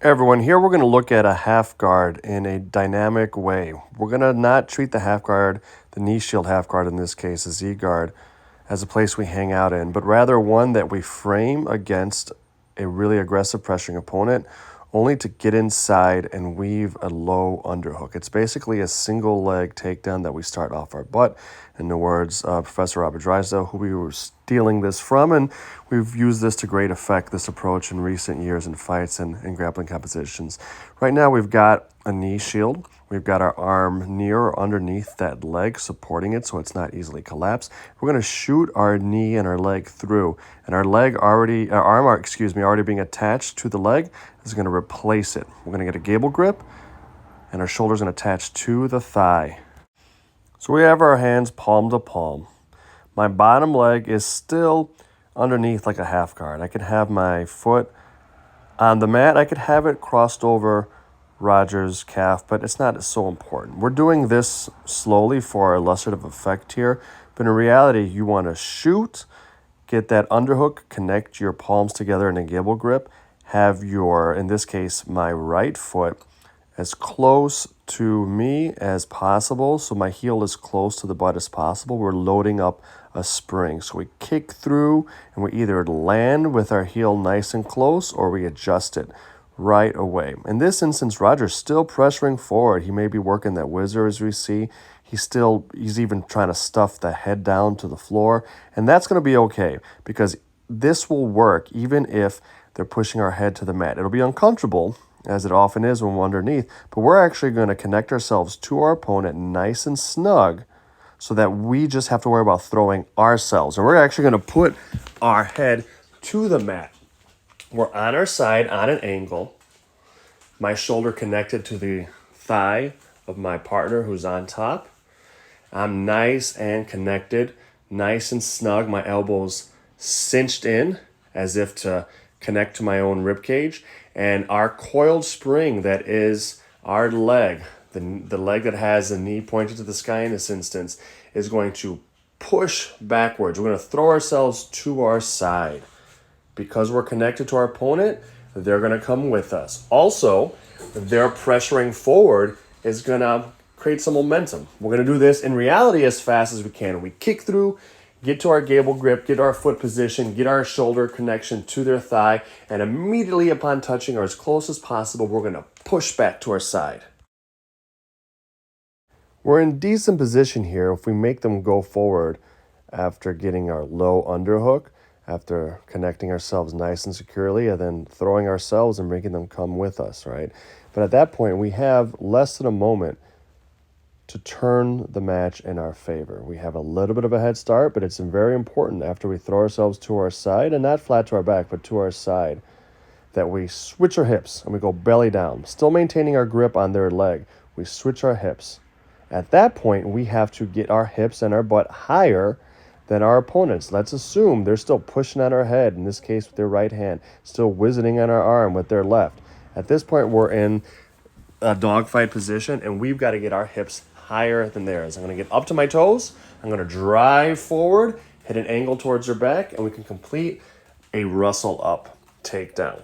Hey everyone, here we're going to look at a half guard in a dynamic way. We're going to not treat the half guard, the knee shield half guard in this case, a Z guard, as a place we hang out in, but rather one that we frame against a really aggressive pressuring opponent only to get inside and weave a low underhook. It's basically a single leg takedown that we start off our butt. In the words of Professor Robert Drysdale, who we were stealing this from, and we've used this to great effect, this approach in recent years in fights and grappling competitions. Right now we've got a knee shield. We've got our arm near or underneath that leg, supporting it so it's not easily collapsed. We're going to shoot our knee and our leg through, and our arm already being attached to the leg is going to replace it. We're going to get a gable grip, and our shoulder's going to attach to the thigh. So we have our hands palm to palm. My bottom leg is still underneath like a half guard. I could have my foot on the mat. I could have it crossed over Roger's calf, but it's not so important. We're doing this slowly for illustrative effect here, but in reality, you want to shoot, get that underhook, connect your palms together in a gable grip, have your, in this case, my right foot as close to me as possible, so my heel is close to the butt as possible. We're loading up a spring. So we kick through, and we either land with our heel nice and close, or we adjust it right away. In this instance, Roger's still pressuring forward. He may be working that whizzer, as we see. He's even trying to stuff the head down to the floor, and that's going to be okay, because this will work even if they're pushing our head to the mat. It'll be uncomfortable, as it often is when we're underneath, but we're actually going to connect ourselves to our opponent nice and snug so that we just have to worry about throwing ourselves. And we're actually going to put our head to the mat. We're on our side on an angle, my shoulder connected to the thigh of my partner who's on top. I'm nice and connected, nice and snug, my elbows cinched in as if to connect to my own rib cage, and our coiled spring that is our leg, the leg that has the knee pointed to the sky in this instance, is going to push backwards. We're going to throw ourselves to our side. Because we're connected to our opponent, they're going to come with us. Also, their pressuring forward is going to create some momentum. We're going to do this in reality as fast as we can. We kick through, get to our gable grip, get our foot position, get our shoulder connection to their thigh, and immediately upon touching or as close as possible, we're going to push back to our side. We're in decent position here if we make them go forward after getting our low underhook, after connecting ourselves nice and securely, and then throwing ourselves and making them come with us, right? But at that point, we have less than a moment to turn the match in our favor. We have a little bit of a head start, but it's very important after we throw ourselves to our side, and not flat to our back, but to our side, that we switch our hips and we go belly down, still maintaining our grip on their leg. We switch our hips. At that point, we have to get our hips and our butt higher than our opponents. Let's assume they're still pushing on our head, in this case with their right hand, still whizzing on our arm with their left. At this point, we're in a dogfight position, and we've got to get our hips higher than theirs. I'm going to get up to my toes. I'm going to drive forward, hit an angle towards their back, and we can complete a Russell up takedown.